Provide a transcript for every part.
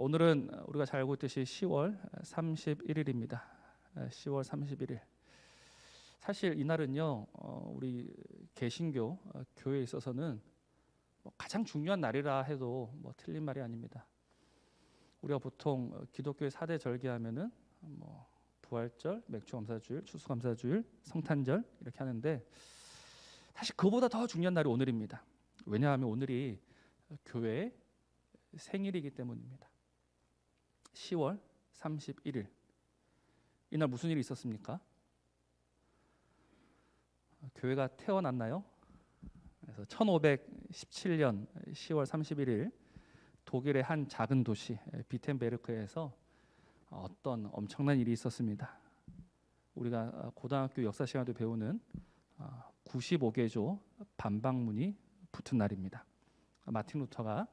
오늘은 우리가 잘 알고 있듯이 10월 31일입니다. 10월 31일. 사실 이날은요, 우리 개신교 교회에 있어서는 가장 중요한 날이라 해도 틀린 말이 아닙니다. 우리가 보통 기독교의 4대 절기하면은 부활절, 맥주감사주일, 추수감사주일, 성탄절 이렇게 하는데 사실 그보다 더 중요한 날이 오늘입니다. 왜냐하면 오늘이 교회의 생일이기 때문입니다. 10월 31일. 이날 무슨 일이 있었습니까? 교회가 태어났나요? 그래서 1517년 10월 31일 독일의 한 작은 도시 비텐베르크에서 어떤 엄청난 일이 있었습니다. 우리가 고등학교 역사 시간에도 배우는 95개조 반박문이 붙은 날입니다. 마틴 루터가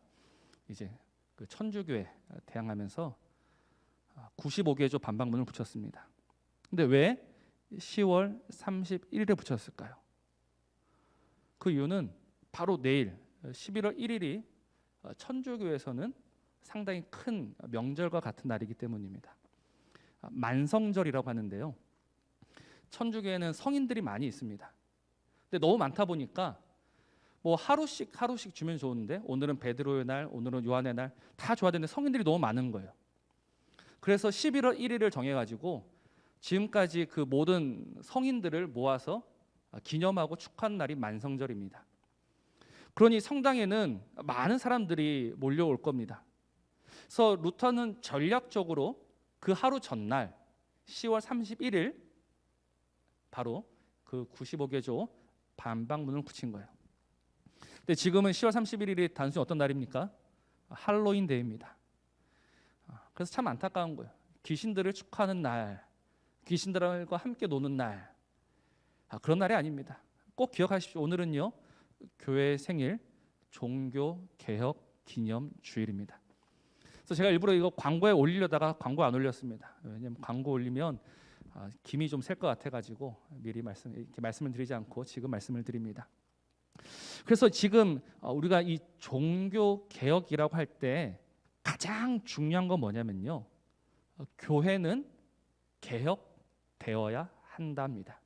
이제 그 천주교에 대항하면서 95개조 반박문을 붙였습니다. 근데 왜 10월 31일에 붙였을까요? 그 이유는 바로 내일 11월 1일이 천주교에서는 상당히 큰 명절과 같은 날이기 때문입니다. 만성절이라고 하는데요. 천주교에는 성인들이 많이 있습니다. 근데 너무 많다 보니까 하루씩 주면 좋은데 오늘은 베드로의 날, 오늘은 요한의 날 다 줘야 되는데 성인들이 너무 많은 거예요. 그래서 11월 1일을 정해가지고 지금까지 그 모든 성인들을 모아서 기념하고 축하하는 날이 만성절입니다. 그러니 성당에는 많은 사람들이 몰려올 겁니다. 그래서 루터는 전략적으로 그 하루 전날 10월 31일 바로 그 95개조 반박문을 붙인 거예요. 근데 지금은 10월 31일이 단순히 어떤 날입니까? 할로윈 데이입니다. 그래서 참 안타까운 거예요. 귀신들을 축하하는 날, 귀신들과 함께 노는 날, 그런 날이 아닙니다. 꼭 기억하십시오. 오늘은요 교회의 생일 종교개혁 기념주일입니다. 그래서 제가 일부러 이거 광고에 올리려다가 광고 안 올렸습니다. 왜냐하면 광고 올리면 김이 좀 셀 것 같아가지고 미리 말씀을 드리지 않고 지금 말씀을 드립니다. 그래서 지금 우리가 이 종교개혁이라고 할 때 가장 중요한 건 뭐냐면요, 교회는 개혁되어야 한답니다.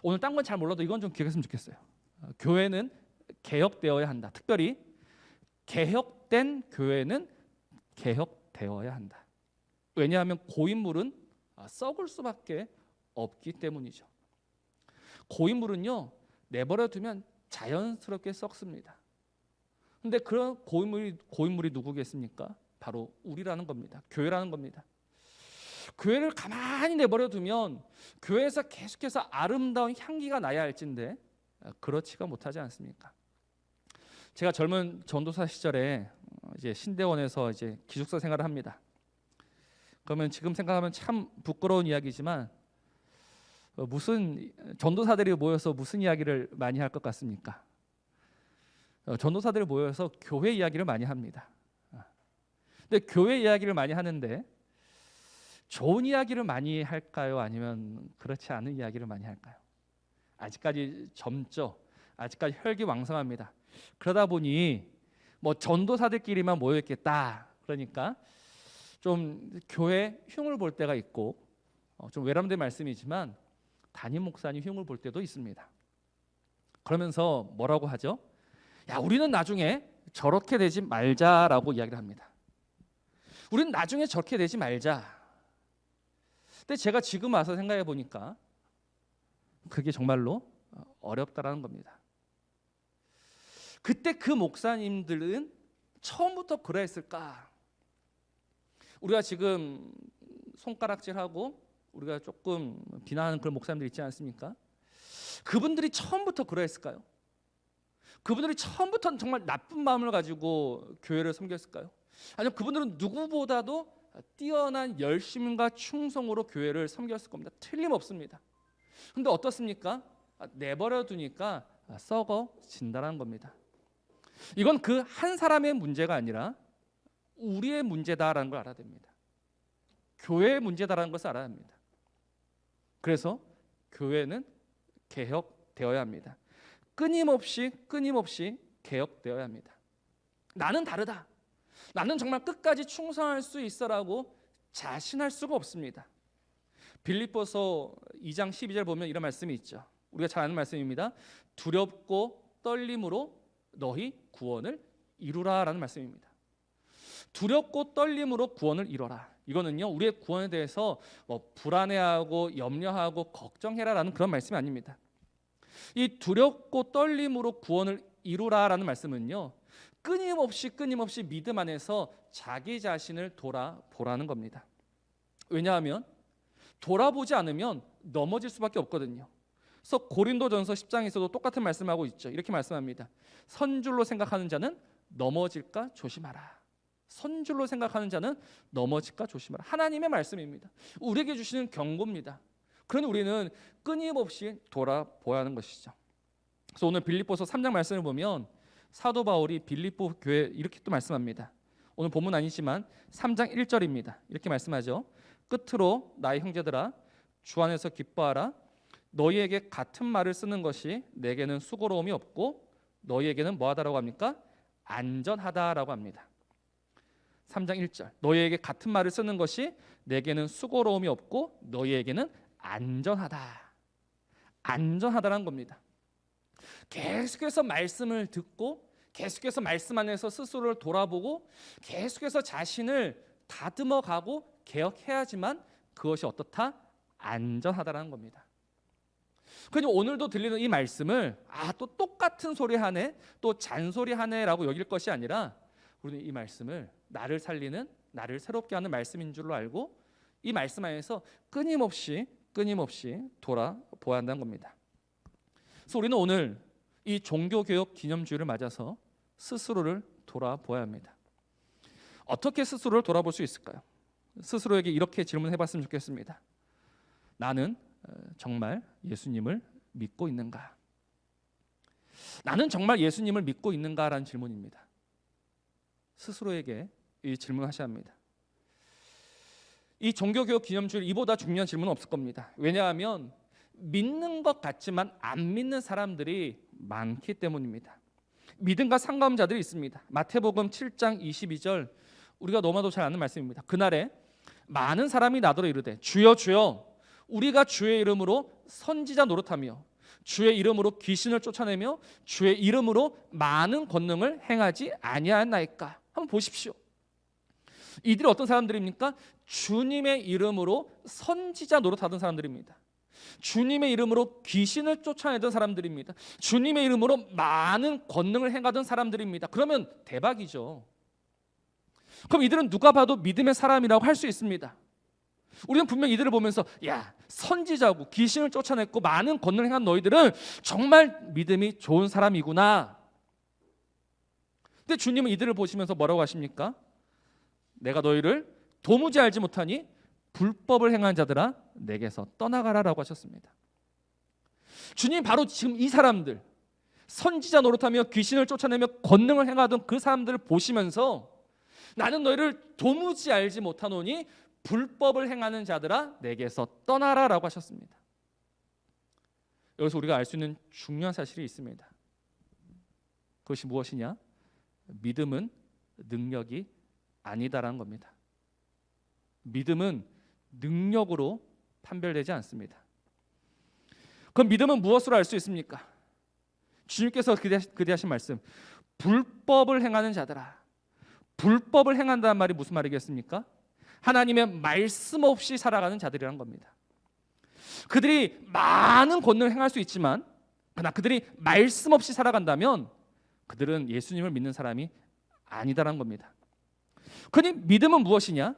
오늘 딴 건 잘 몰라도 이건 좀 기억했으면 좋겠어요. 교회는 개혁되어야 한다. 특별히 개혁된 교회는 개혁되어야 한다. 왜냐하면 고인물은 썩을 수밖에 없기 때문이죠. 고인물은요 내버려 두면 자연스럽게 썩습니다. 근데 그런 고인물이 누구겠습니까? 바로 우리라는 겁니다. 교회라는 겁니다. 교회를 가만히 내버려 두면 교회에서 계속해서 아름다운 향기가 나야 할진데 그렇지가 못하지 않습니까? 제가 젊은 전도사 시절에 이제 신대원에서 이제 기숙사 생활을 합니다. 그러면 지금 생각하면 참 부끄러운 이야기지만 무슨 전도사들이 모여서 무슨 이야기를 많이 할 것 같습니까? 전도사들이 모여서 교회 이야기를 많이 합니다. 근데 교회 이야기를 많이 하는데 좋은 이야기를 많이 할까요? 아니면 그렇지 않은 이야기를 많이 할까요? 아직까지 젊죠. 아직까지 혈기왕성합니다. 그러다 보니 전도사들끼리만 모여있겠다. 그러니까 좀 교회 흉을 볼 때가 있고 좀 외람된 말씀이지만 담임 목사님 흉을 볼 때도 있습니다. 그러면서 뭐라고 하죠? 야, 우리는 나중에 저렇게 되지 말자라고 이야기를 합니다. 우리는 나중에 저렇게 되지 말자. 근데 제가 지금 와서 생각해 보니까 그게 정말로 어렵다라는 겁니다. 그때 그 목사님들은 처음부터 그랬을까? 우리가 지금 손가락질하고 우리가 조금 비난하는 그런 목사님들 있지 않습니까? 그분들이 처음부터 그랬을까요? 그분들이 처음부터 정말 나쁜 마음을 가지고 교회를 섬겼을까요? 아니면 그분들은 누구보다도 뛰어난 열심과 충성으로 교회를 섬겼을 겁니다. 틀림없습니다. 근데 어떻습니까? 내버려 두니까 썩어진다는 겁니다. 이건 그 한 사람의 문제가 아니라 우리의 문제다라는 걸 알아야 됩니다. 교회의 문제다라는 것을 알아야 합니다. 그래서 교회는 개혁되어야 합니다. 끊임없이 개혁되어야 합니다. 나는 다르다. 나는 정말 끝까지 충성할 수 있어라고 자신할 수가 없습니다. 빌립보서 2장 12절 보면 이런 말씀이 있죠. 우리가 잘 아는 말씀입니다. 두렵고 떨림으로 너희 구원을 이루라라는 말씀입니다. 두렵고 떨림으로 구원을 이뤄라. 이거는요, 우리의 구원에 대해서 불안해하고 염려하고 걱정해라라는 그런 말씀이 아닙니다. 이 두렵고 떨림으로 구원을 이루라라는 말씀은요, 끊임없이 믿음 안에서 자기 자신을 돌아보라는 겁니다. 왜냐하면 돌아보지 않으면 넘어질 수밖에 없거든요. 그래서 고린도전서 10장에서도 똑같은 말씀하고 있죠. 이렇게 말씀합니다. 선줄로 생각하는 자는 넘어질까 조심하라. 선줄로 생각하는 자는 넘어질까 조심하라. 하나님의 말씀입니다. 우리에게 주시는 경고입니다. 그러니 우리는 끊임없이 돌아보아야 하는 것이죠. 그래서 오늘 빌립보서 3장 말씀을 보면 사도 바울이 빌립보 교회에 이렇게 또 말씀합니다. 오늘 본문 아니지만 3장 1절입니다. 이렇게 말씀하죠. 끝으로 나의 형제들아 주 안에서 기뻐하라. 너희에게 같은 말을 쓰는 것이 내게는 수고로움이 없고 너희에게는 뭐하다라고 합니까? 안전하다라고 합니다. 3장 1절 너희에게 같은 말을 쓰는 것이 내게는 수고로움이 없고 너희에게는 안전하다. 안전하다라는 겁니다. 계속해서 말씀을 듣고 계속해서 말씀 안에서 스스로를 돌아보고 계속해서 자신을 다듬어가고 개혁해야지만 그것이 어떻다? 안전하다라는 겁니다. 그러니 오늘도 들리는 이 말씀을 또 똑같은 소리 하네, 또 잔소리 하네라고 여길 것이 아니라 우리는 이 말씀을 나를 살리는, 나를 새롭게 하는 말씀인 줄로 알고 이 말씀 안에서 끊임없이 돌아보아야 한다는 겁니다. 그래서 우리는 오늘 이 종교개혁 기념주의를 맞아서 스스로를 돌아보아야 합니다. 어떻게 스스로를 돌아볼 수 있을까요? 스스로에게 이렇게 질문해봤으면 좋겠습니다. 나는 정말 예수님을 믿고 있는가? 나는 정말 예수님을 믿고 있는가라는 질문입니다. 스스로에게 이 질문하셔야 합니다. 이 종교개혁 기념주일 이보다 중요한 질문은 없을 겁니다. 왜냐하면 믿는 것 같지만 안 믿는 사람들이 많기 때문입니다. 믿음과 상관없는 자들이 있습니다. 마태복음 7장 22절 우리가 너무나도 잘 아는 말씀입니다. 그날에 많은 사람이 나더러 이르되 주여 주여 우리가 주의 이름으로 선지자 노릇하며 주의 이름으로 귀신을 쫓아내며 주의 이름으로 많은 권능을 행하지 아니하였나이까. 한번 보십시오. 이들이 어떤 사람들입니까? 주님의 이름으로 선지자 노릇하던 사람들입니다. 주님의 이름으로 귀신을 쫓아내던 사람들입니다. 주님의 이름으로 많은 권능을 행하던 사람들입니다. 그러면 대박이죠. 그럼 이들은 누가 봐도 믿음의 사람이라고 할 수 있습니다. 우리는 분명 이들을 보면서 야, 선지자고 귀신을 쫓아냈고 많은 권능을 행한 너희들은 정말 믿음이 좋은 사람이구나. 근데 주님은 이들을 보시면서 뭐라고 하십니까? 내가 너희를 도무지 알지 못하니 불법을 행한 자들아 내게서 떠나가라라고 하셨습니다. 주님 바로 지금 이 사람들, 선지자 노릇하며 귀신을 쫓아내며 권능을 행하던 그 사람들을 보시면서 나는 너희를 도무지 알지 못하노니 불법을 행하는 자들아 내게서 떠나라라고 하셨습니다. 여기서 우리가 알 수 있는 중요한 사실이 있습니다. 그것이 무엇이냐? 믿음은 능력이 아니다라는 겁니다. 믿음은 능력으로 판별되지 않습니다. 그럼 믿음은 무엇으로 알 수 있습니까? 주님께서 그대 하신 말씀, 불법을 행하는 자들아. 불법을 행한다는 말이 무슨 말이겠습니까? 하나님의 말씀 없이 살아가는 자들이란 겁니다. 그들이 많은 권능을 행할 수 있지만 그러나 그들이 말씀 없이 살아간다면 그들은 예수님을 믿는 사람이 아니다라는 겁니다. 그러니 믿음은 무엇이냐?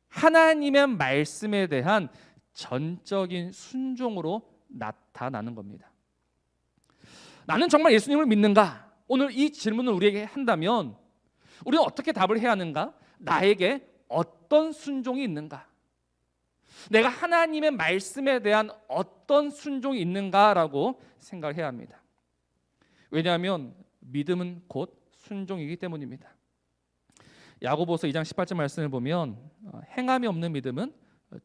하나님의 말씀에 대한 전적인 순종으로 나타나는 겁니다. 나는 정말 예수님을 믿는가? 오늘 이 질문을 우리에게 한다면 우리는 어떻게 답을 해야 하는가? 나에게 어떤 순종이 있는가? 내가 하나님의 말씀에 대한 어떤 순종이 있는가라고 생각을 해야 합니다. 왜냐하면 믿음은 곧 순종이기 때문입니다. 야고보서 2장 18절 말씀을 보면 행함이 없는 믿음은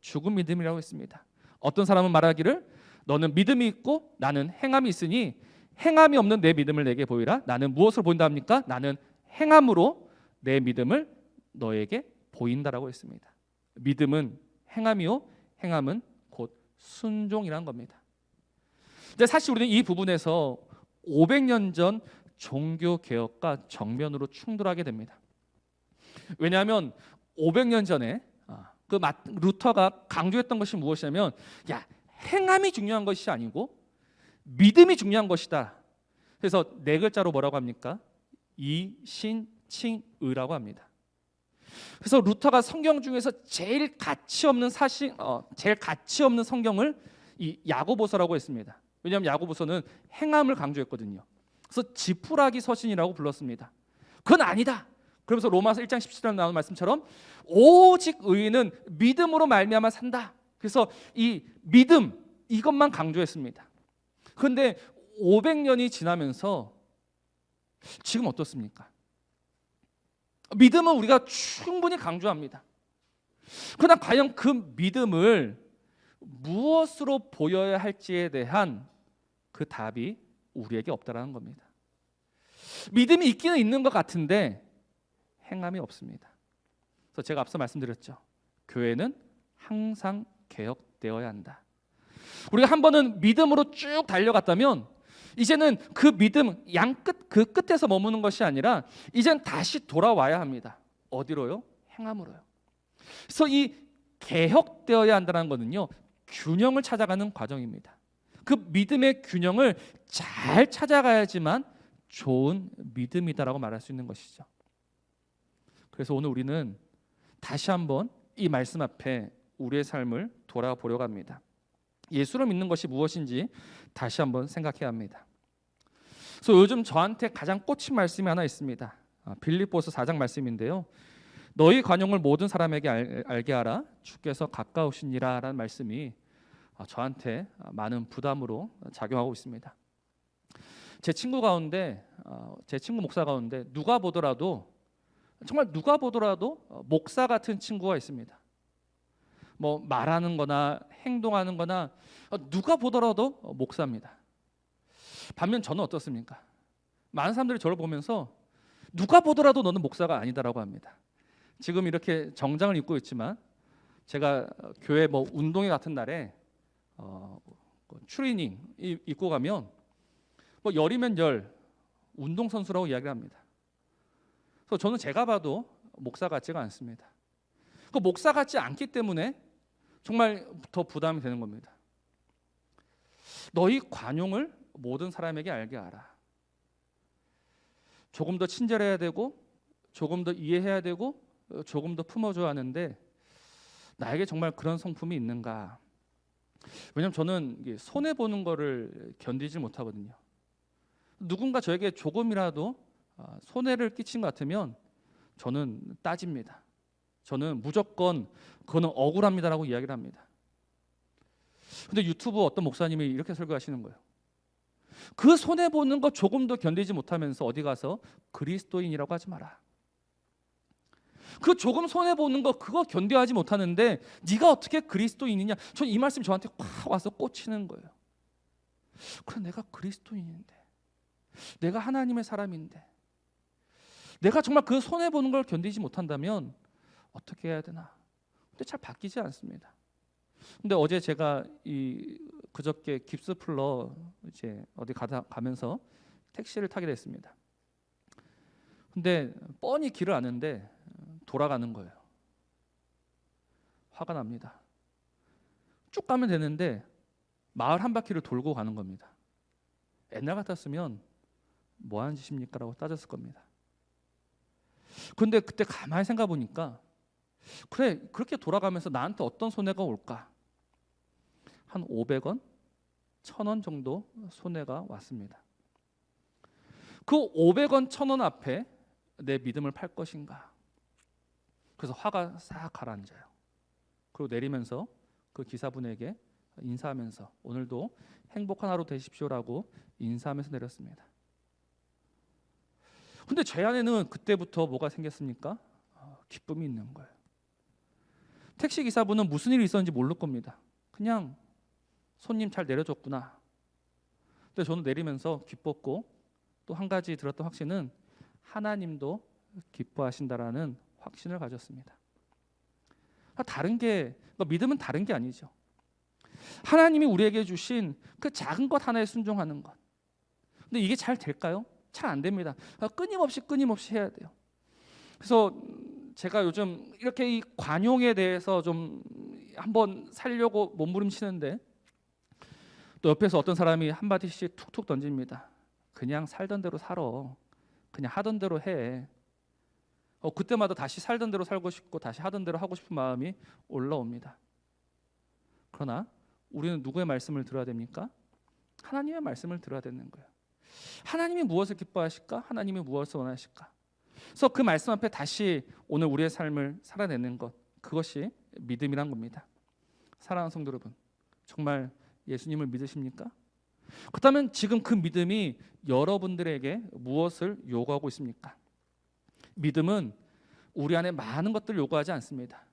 죽은 믿음이라고 했습니다. 어떤 사람은 말하기를 너는 믿음이 있고 나는 행함이 있으니 행함이 없는 내 믿음을 내게 보이라. 나는 무엇을 보인다 합니까? 나는 행함으로 내 믿음을 너에게 보인다라고 했습니다. 믿음은 행함이요 행함은 곧 순종이란 겁니다. 근데 사실 우리는 이 부분에서 500년 전 종교 개혁과 정면으로 충돌하게 됩니다. 왜냐하면 500년 전에 루터가 강조했던 것이 무엇이냐면, 야, 행함이 중요한 것이 아니고 믿음이 중요한 것이다. 그래서 네 글자로 뭐라고 합니까? 이신칭의라고 합니다. 그래서 루터가 성경 중에서 제일 가치 없는 성경을 이 야고보서라고 했습니다. 왜냐하면 야고보서는 행함을 강조했거든요. 그래서 지푸라기 서신이라고 불렀습니다. 그건 아니다. 그러면서 로마서 1장 17절에 나오는 말씀처럼 오직 의인은 믿음으로 말미암아 산다. 그래서 이 믿음 이것만 강조했습니다. 그런데 500년이 지나면서 지금 어떻습니까? 믿음은 우리가 충분히 강조합니다. 그러나 과연 그 믿음을 무엇으로 보여야 할지에 대한 그 답이 우리에게 없다라는 겁니다. 믿음이 있기는 있는 것 같은데 행함이 없습니다. 그래서 제가 앞서 말씀드렸죠. 교회는 항상 개혁되어야 한다. 우리가 한 번은 믿음으로 쭉 달려갔다면 이제는 그 믿음 그 끝에서 머무는 것이 아니라 이젠 다시 돌아와야 합니다. 어디로요? 행함으로요. 그래서 이 개혁되어야 한다는 것은요, 균형을 찾아가는 과정입니다. 그 믿음의 균형을 잘 찾아가야지만 좋은 믿음이다라고 말할 수 있는 것이죠. 그래서 오늘 우리는 다시 한번 이 말씀 앞에 우리의 삶을 돌아보려고 합니다. 예수를 믿는 것이 무엇인지 다시 한번 생각해야 합니다. 그래서 요즘 저한테 가장 꽂힌 말씀이 하나 있습니다. 빌립보서 4장 말씀인데요. 너희 관용을 모든 사람에게 알게 하라. 주께서 가까우시니라 라는 말씀이 저한테 많은 부담으로 작용하고 있습니다. 제 친구 목사 가운데 누가 보더라도 목사 같은 친구가 있습니다. 뭐 말하는 거나 행동하는 거나 누가 보더라도 목사입니다. 반면 저는 어떻습니까? 많은 사람들이 저를 보면서 누가 보더라도 너는 목사가 아니다라고 합니다. 지금 이렇게 정장을 입고 있지만 제가 교회 뭐 운동회 같은 날에 추리닝 입고 가면 뭐 열이면 열 운동선수라고 이야기를 합니다. 그래서 저는 제가 봐도 목사 같지가 않습니다. 그 목사 같지 않기 때문에 정말 더 부담이 되는 겁니다. 너희 관용을 모든 사람에게 알게 하라. 조금 더 친절해야 되고 조금 더 이해해야 되고 조금 더 품어줘야 하는데 나에게 정말 그런 성품이 있는가? 왜냐하면 저는 손해보는 거를 견디지 못하거든요. 누군가 저에게 조금이라도 손해를 끼친 것 같으면 저는 따집니다. 저는 무조건 그거는 억울합니다라고 이야기를 합니다. 근데 유튜브 어떤 목사님이 이렇게 설교하시는 거예요. 그 손해보는 거 조금도 견디지 못하면서 어디 가서 그리스도인이라고 하지 마라. 그 조금 손해보는 거 그거 견뎌하지 못하는데 네가 어떻게 그리스도인이냐. 전 이 말씀이 저한테 확 와서 꽂히는 거예요. 그래, 내가 그리스도인인데, 내가 하나님의 사람인데, 내가 정말 그 손해보는 걸 견디지 못한다면 어떻게 해야 되나. 근데 잘 바뀌지 않습니다. 근데 어제 제가 그저께 깁스 풀러 이제 어디 가면서 택시를 타게 됐습니다. 근데 뻔히 길을 아는데 돌아가는 거예요. 화가 납니다. 쭉 가면 되는데 마을 한 바퀴를 돌고 가는 겁니다. 옛날 같았으면 뭐 하는 짓입니까? 라고 따졌을 겁니다. 근데 그때 가만히 생각해 보니까 그래, 그렇게 돌아가면서 나한테 어떤 손해가 올까? 한 500원, 1000원 정도 손해가 왔습니다. 그 500원, 1000원 앞에 내 믿음을 팔 것인가? 그래서 화가 싹 가라앉아요. 그리고 내리면서 그 기사분에게 인사하면서 오늘도 행복한 하루 되십시오라고 인사하면서 내렸습니다. 근데 제 안에는 그때부터 뭐가 생겼습니까? 기쁨이 있는 거예요. 택시 기사분은 무슨 일이 있었는지 모를 겁니다. 그냥 손님 잘 내려줬구나. 근데 저는 내리면서 기뻤고 또 한 가지 들었던 확신은 하나님도 기뻐하신다라는 확신을 가졌습니다. 다른 게 믿음은 다른 게 아니죠. 하나님이 우리에게 주신 그 작은 것 하나에 순종하는 것. 근데 이게 잘 될까요? 잘 안 됩니다. 끊임없이 해야 돼요. 그래서 제가 요즘 이렇게 이 관용에 대해서 좀 한번 살려고 몸부림치는데 또 옆에서 어떤 사람이 한마디씩 툭툭 던집니다. 그냥 살던 대로 살아. 그냥 하던 대로 해. 그때마다 다시 살던 대로 살고 싶고 다시 하던 대로 하고 싶은 마음이 올라옵니다. 그러나 우리는 누구의 말씀을 들어야 됩니까? 하나님의 말씀을 들어야 되는 거예요. 하나님이 무엇을 기뻐하실까? 하나님이 무엇을 원하실까? 그래서 그 말씀 앞에 다시 오늘 우리의 삶을 살아내는 것, 그것이 믿음이란 겁니다. 사랑하는 성도 여러분, 정말 예수님을 믿으십니까? 그렇다면 지금 그 믿음이 여러분들에게 무엇을 요구하고 있습니까? 믿음은 우리 안에 많은 것들을 요구하지 않습니다.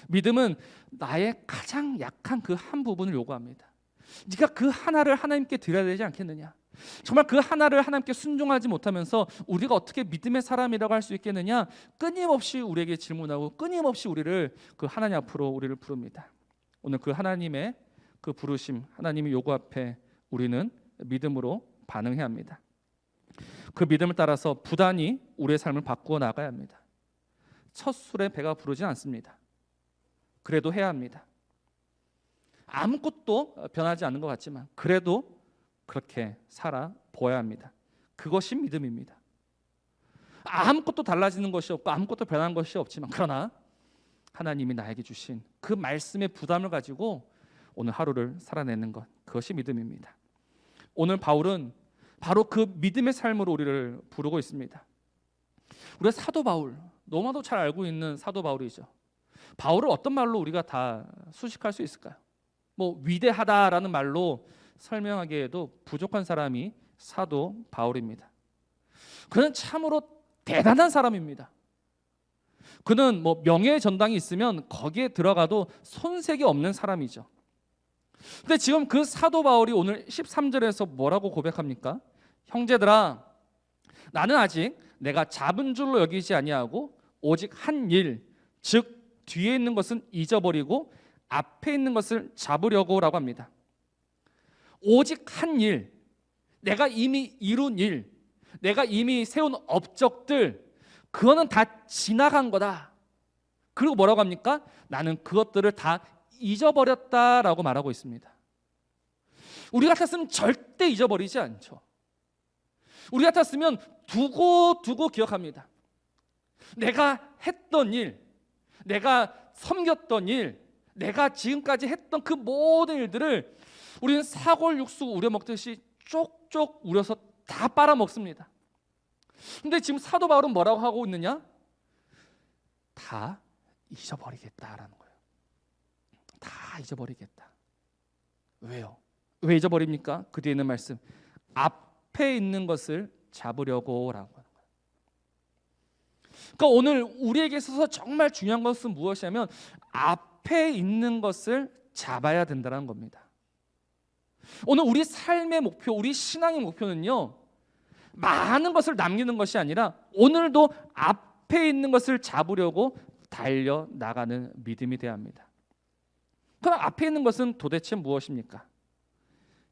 믿음은 나의 가장 약한 그 한 부분을 요구합니다. 네가 그 하나를 하나님께 드려야 되지 않겠느냐? 정말 그 하나를 하나님께 순종하지 못하면서 우리가 어떻게 믿음의 사람이라고 할 수 있겠느냐? 끊임없이 우리에게 질문하고 끊임없이 우리를 그 하나님 앞으로 우리를 부릅니다. 오늘 그 하나님의 그 부르심, 하나님의 요구 앞에 우리는 믿음으로 반응해야 합니다. 그 믿음을 따라서 부단히 우리의 삶을 바꾸어 나가야 합니다. 첫 술에 배가 부르지 않습니다. 그래도 해야 합니다. 아무것도 변하지 않는 것 같지만 그래도 그렇게 살아 보아야 합니다. 그것이 믿음입니다. 아무것도 달라지는 것이 없고 아무것도 변한 것이 없지만 그러나 하나님이 나에게 주신 그 말씀의 부담을 가지고 오늘 하루를 살아내는 것, 그것이 믿음입니다. 오늘 바울은 바로 그 믿음의 삶으로 우리를 부르고 있습니다. 우리가 사도 바울, 너무나도 잘 알고 있는 사도 바울이죠. 바울을 어떤 말로 우리가 다 수식할 수 있을까요? 위대하다라는 말로 설명하기에도 부족한 사람이 사도 바울입니다. 그는 참으로 대단한 사람입니다. 그는 명예의 전당이 있으면 거기에 들어가도 손색이 없는 사람이죠. 근데 지금 그 사도 바울이 오늘 13절에서 뭐라고 고백합니까? 형제들아, 나는 아직 내가 잡은 줄로 여기지 아니하고 오직 한 일, 즉 뒤에 있는 것은 잊어버리고 앞에 있는 것을 잡으려고라고 합니다. 오직 한 일, 내가 이미 이룬 일, 내가 이미 세운 업적들, 그거는 다 지나간 거다. 그리고 뭐라고 합니까? 나는 그것들을 다 잊어버렸다라고 말하고 있습니다. 우리 같았으면 절대 잊어버리지 않죠. 우리 같았으면 두고 기억합니다. 내가 했던 일, 내가 섬겼던 일, 내가 지금까지 했던 그 모든 일들을 우리는 사골 육수 우려 먹듯이 쪽쪽 우려서 다 빨아먹습니다. 근데 지금 사도 바울은 뭐라고 하고 있느냐? 다 잊어버리겠다라는 거예요. 다 잊어버리겠다. 왜요? 왜 잊어버립니까? 그 뒤에 있는 말씀, 앞에 있는 것을 잡으려고 라고 하는 거예요. 그러니까 오늘 우리에게 있어서 정말 중요한 것은 무엇이냐면 앞에 있는 것을 잡아야 된다는 겁니다. 오늘 우리 삶의 목표, 우리 신앙의 목표는요, 많은 것을 남기는 것이 아니라 오늘도 앞에 있는 것을 잡으려고 달려나가는 믿음이 되어야 합니다. 그럼 앞에 있는 것은 도대체 무엇입니까?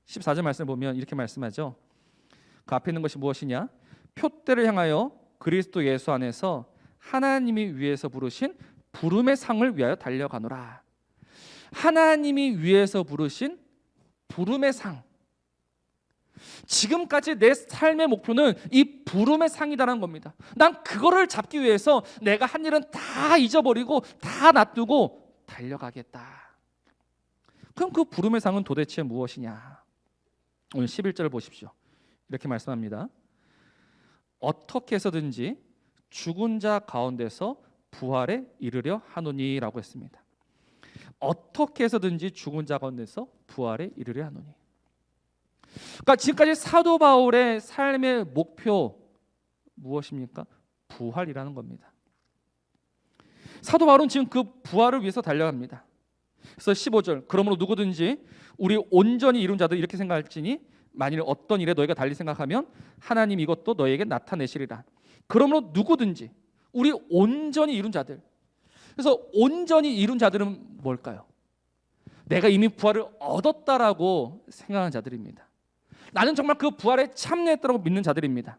14절 말씀을 보면 이렇게 말씀하죠. 그 앞에 있는 것이 무엇이냐? 표대를 향하여 그리스도 예수 안에서 하나님이 위에서 부르신 부름의 상을 위하여 달려가노라. 하나님이 위에서 부르신 부름의 상. 지금까지 내 삶의 목표는 이 부름의 상이다라는 겁니다. 난 그거를 잡기 위해서 내가 한 일은 다 잊어버리고 다 놔두고 달려가겠다. 그럼 그 부름의 상은 도대체 무엇이냐? 오늘 11절을 보십시오. 이렇게 말씀합니다. 어떻게 해서든지 죽은 자 가운데서 부활에 이르려 하노니라고 했습니다. 어떻게 해서든지 죽은 자 가운데서 부활에 이르려 하노니. 그러니까 지금까지 사도 바울의 삶의 목표 무엇입니까? 부활이라는 겁니다. 사도 바울은 지금 그 부활을 위해서 달려갑니다. 그래서 15절, 그러므로 누구든지 우리 온전히 이룬 자들 이렇게 생각할지니 만일 어떤 일에 너희가 달리 생각하면 하나님 이것도 너희에게 나타내시리라. 그러므로 누구든지 우리 온전히 이룬 자들. 그래서 온전히 이룬 자들은 뭘까요? 내가 이미 부활을 얻었다라고 생각하는 자들입니다. 나는 정말 그 부활에 참여했다고 믿는 자들입니다.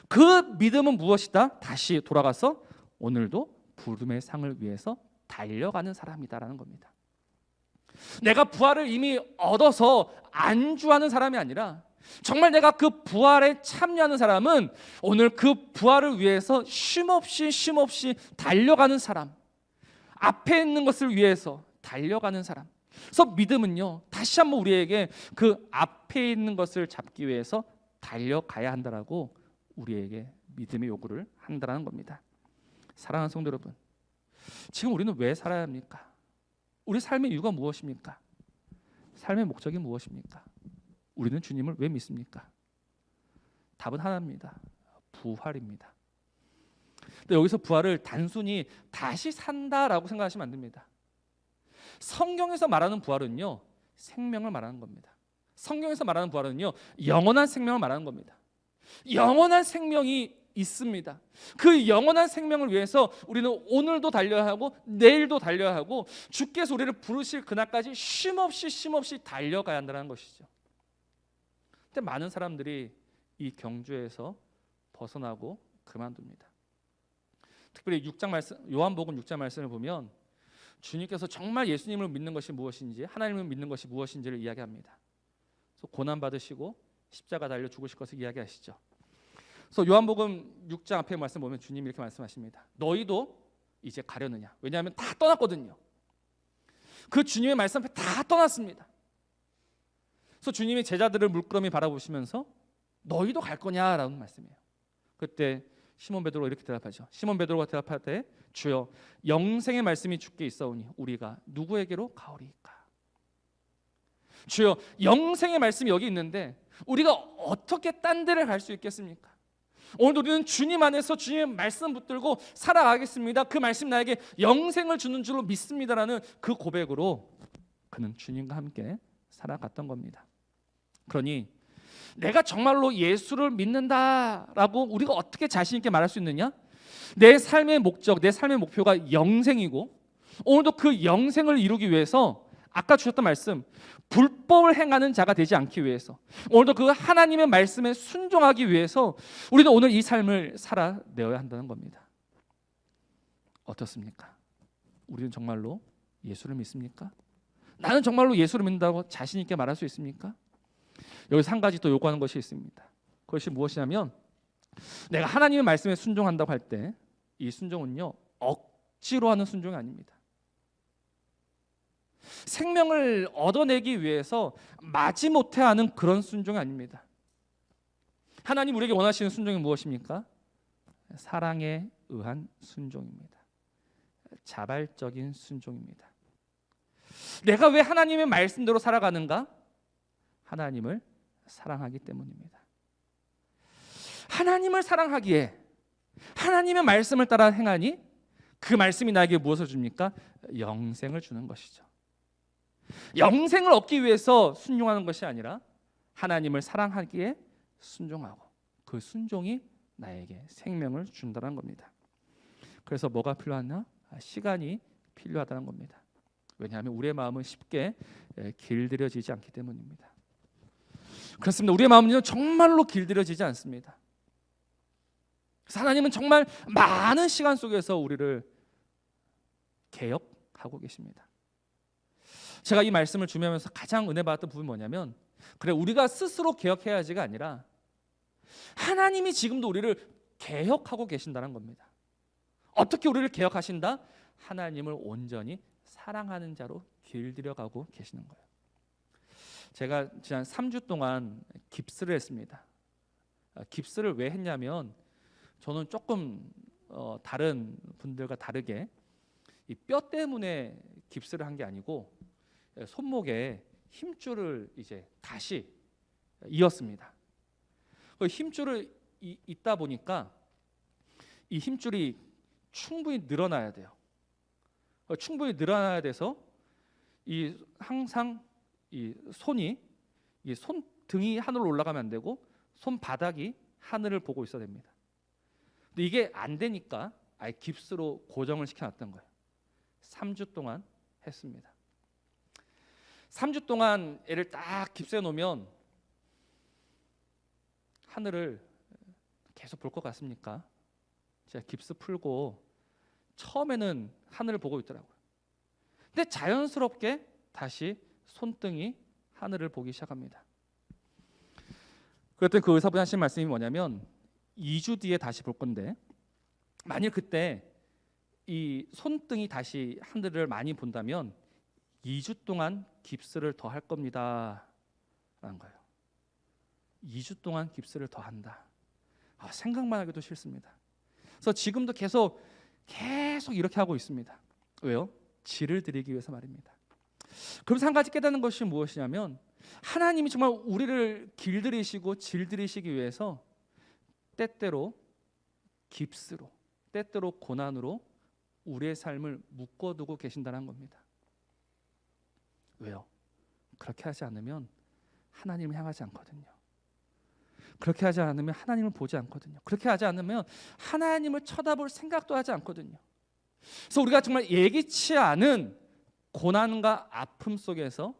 그 믿음은 무엇이다? 다시 돌아가서 오늘도 부름의 상을 위해서 달려가는 사람이다라는 겁니다. 내가 부활을 이미 얻어서 안주하는 사람이 아니라 정말 내가 그 부활에 참여하는 사람은 오늘 그 부활을 위해서 쉼없이 달려가는 사람, 앞에 있는 것을 위해서 달려가는 사람. 그래서 믿음은요, 다시 한번 우리에게 그 앞에 있는 것을 잡기 위해서 달려가야 한다라고 우리에게 믿음의 요구를 한다는 겁니다. 사랑하는 성도 여러분, 지금 우리는 왜 살아야 합니까? 우리 삶의 이유가 무엇입니까? 삶의 목적이 무엇입니까? 우리는 주님을 왜 믿습니까? 답은 하나입니다. 부활입니다. 근데 여기서 부활을 단순히 다시 산다라고 생각하시면 안 됩니다. 성경에서 말하는 부활은요, 생명을 말하는 겁니다. 성경에서 말하는 부활은요, 영원한 생명을 말하는 겁니다. 영원한 생명이 있습니다. 그 영원한 생명을 위해서 우리는 오늘도 달려야 하고 내일도 달려야 하고 주께서 우리를 부르실 그날까지 쉼없이 달려가야 한다는 것이죠. 근데 많은 사람들이 이 경주에서 벗어나고 그만둡니다. 특별히 6장 말씀, 요한복음 6장 말씀을 보면 주님께서 정말 예수님을 믿는 것이 무엇인지, 하나님을 믿는 것이 무엇인지를 이야기합니다. 그래서 고난 받으시고 십자가 달려 죽으실 것을 이야기하시죠. 그래서 요한복음 6장 앞에 말씀 보면 주님이 이렇게 말씀하십니다. 너희도 이제 가려느냐? 왜냐하면 다 떠났거든요. 그 주님의 말씀 앞에 다 떠났습니다. 그래서 주님이 제자들을 물끄러미 바라보시면서 너희도 갈 거냐라는 말씀이에요. 그때 시몬 베드로가 이렇게 대답하죠. 시몬 베드로가 대답할 때 주여 영생의 말씀이 주께 있사오니 우리가 누구에게로 가오리이까? 주여 영생의 말씀이 여기 있는데 우리가 어떻게 딴 데를 갈 수 있겠습니까? 오늘 우리는 주님 안에서 주님의 말씀 붙들고 살아가겠습니다. 그 말씀 나에게 영생을 주는 줄로 믿습니다라는 그 고백으로 그는 주님과 함께 살아갔던 겁니다. 그러니 내가 정말로 예수를 믿는다라고 우리가 어떻게 자신 있게 말할 수 있느냐? 내 삶의 목적, 내 삶의 목표가 영생이고 오늘도 그 영생을 이루기 위해서 아까 주셨던 말씀, 불법을 행하는 자가 되지 않기 위해서 오늘도 그 하나님의 말씀에 순종하기 위해서 우리는 오늘 이 삶을 살아내어야 한다는 겁니다. 어떻습니까? 우리는 정말로 예수를 믿습니까? 나는 정말로 예수를 믿는다고 자신 있게 말할 수 있습니까? 여기서 한 가지 또 요구하는 것이 있습니다. 그것이 무엇이냐면 내가 하나님의 말씀에 순종한다고 할 때 이 순종은요 억지로 하는 순종이 아닙니다. 생명을 얻어내기 위해서 마지못해 하는 그런 순종이 아닙니다. 하나님 우리에게 원하시는 순종이 무엇입니까? 사랑에 의한 순종입니다. 자발적인 순종입니다. 내가 왜 하나님의 말씀대로 살아가는가? 하나님을 사랑하기 때문입니다. 하나님을 사랑하기에 하나님의 말씀을 따라 행하니 그 말씀이 나에게 무엇을 줍니까? 영생을 주는 것이죠. 영생을 얻기 위해서 순종하는 것이 아니라 하나님을 사랑하기에 순종하고 그 순종이 나에게 생명을 준다는 겁니다. 그래서 뭐가 필요하나? 시간이 필요하다는 겁니다. 왜냐하면 우리의 마음은 쉽게 길들여지지 않기 때문입니다. 그렇습니다. 우리의 마음은 정말로 길들여지지 않습니다. 하나님은 정말 많은 시간 속에서 우리를 개혁하고 계십니다. 제가 이 말씀을 준비하면서 가장 은혜 받았던 부분이 뭐냐면 그래 우리가 스스로 개혁해야지가 아니라 하나님이 지금도 우리를 개혁하고 계신다는 겁니다. 어떻게 우리를 개혁하신다? 하나님을 온전히 사랑하는 자로 길들여가고 계시는 거예요. 제가 지난 3주 동안 깁스를 했습니다. 깁스를 왜 했냐면 저는 조금 다른 분들과 다르게 이 뼈 때문에 깁스를 한 게 아니고 손목에 힘줄을 이제 다시 이었습니다. 그 힘줄을 잇다 보니까 이 힘줄이 충분히 늘어나야 돼요. 충분히 늘어나야 돼서 이 항상 이 손이 이 손등이 하늘로 올라가면 안 되고 손바닥이 하늘을 보고 있어야 됩니다. 근데 이게 안 되니까 아예 깁스로 고정을 시켜놨던 거예요. 3주 동안 했습니다. 3주 동안 애를 딱 깁스해 놓으면 하늘을 계속 볼 것 같습니까? 제가 깁스 풀고 처음에는 하늘을 보고 있더라고요. 근데 자연스럽게 다시 손등이 하늘을 보기 시작합니다. 그랬더니 그 의사분이 하신 말씀이 뭐냐면 2주 뒤에 다시 볼 건데 만일 그때 이 손등이 다시 하늘을 많이 본다면 2주 동안 깁스를 더 할 겁니다 라는 거예요. 2주 동안 깁스를 더 한다. 생각만 하기도 싫습니다. 그래서 지금도 계속 이렇게 하고 있습니다. 왜요? 질을 드리기 위해서 말입니다. 그러면서 한 가지 깨닫는 것이 무엇이냐면 하나님이 정말 우리를 길들이시고 질들이시기 위해서 때때로 깁스로, 때때로 고난으로 우리의 삶을 묶어두고 계신다는 겁니다. 왜요? 그렇게 하지 않으면 하나님을 향하지 않거든요. 그렇게 하지 않으면 하나님을 보지 않거든요. 그렇게 하지 않으면 하나님을 쳐다볼 생각도 하지 않거든요. 그래서 우리가 정말 예기치 않은 고난과 아픔 속에서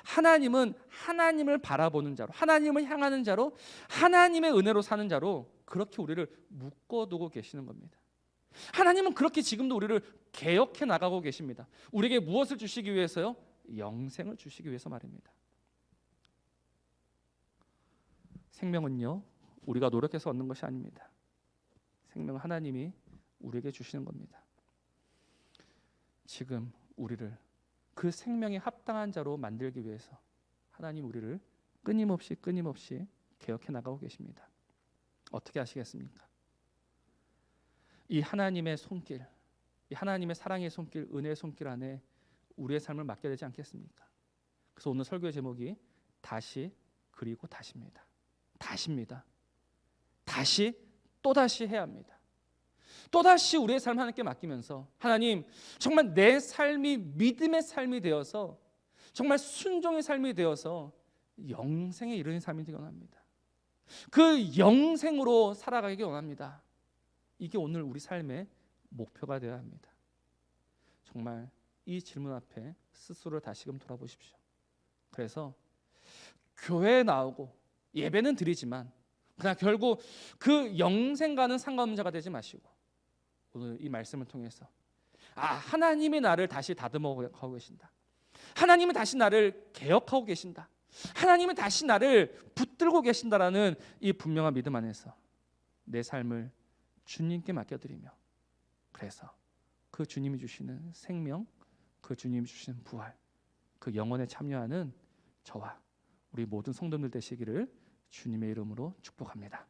하나님은 하나님을 바라보는 자로, 하나님을 향하는 자로, 하나님의 은혜로 사는 자로 그렇게 우리를 묶어두고 계시는 겁니다. 하나님은 그렇게 지금도 우리를 개혁해 나가고 계십니다. 우리에게 무엇을 주시기 위해서요? 영생을 주시기 위해서 말입니다. 생명은요, 우리가 노력해서 얻는 것이 아닙니다. 생명은 하나님이 우리에게 주시는 겁니다. 지금 우리를 그 생명에 합당한 자로 만들기 위해서 하나님 우리를 끊임없이 개혁해 나가고 계십니다. 어떻게 하시겠습니까? 이 하나님의 손길, 이 하나님의 사랑의 손길, 은혜의 손길 안에 우리의 삶을 맡겨야 되지 않겠습니까? 그래서 오늘 설교의 제목이 다시 그리고 다시입니다. 다시입니다. 다시 또다시 해야 합니다. 또다시 우리의 삶을 하나님께 맡기면서 하나님 정말 내 삶이 믿음의 삶이 되어서 정말 순종의 삶이 되어서 영생에 이르는 삶이 되기 원합니다. 그 영생으로 살아가기 원합니다. 이게 오늘 우리 삶의 목표가 되어야 합니다. 정말 이 질문 앞에 스스로를 다시금 돌아보십시오. 그래서 교회에 나오고 예배는 드리지만 그냥 결국 그 영생과는 상관없는 자가 되지 마시고 오늘 이 말씀을 통해서 하나님이 나를 다시 다듬어가고 계신다. 하나님이 다시 나를 개혁하고 계신다. 하나님이 다시 나를 붙들고 계신다라는 이 분명한 믿음 안에서 내 삶을 주님께 맡겨드리며 그래서 그 주님이 주시는 생명, 그 주님이 주시는 부활, 그 영원에 참여하는 저와 우리 모든 성도들 되시기를 주님의 이름으로 축복합니다.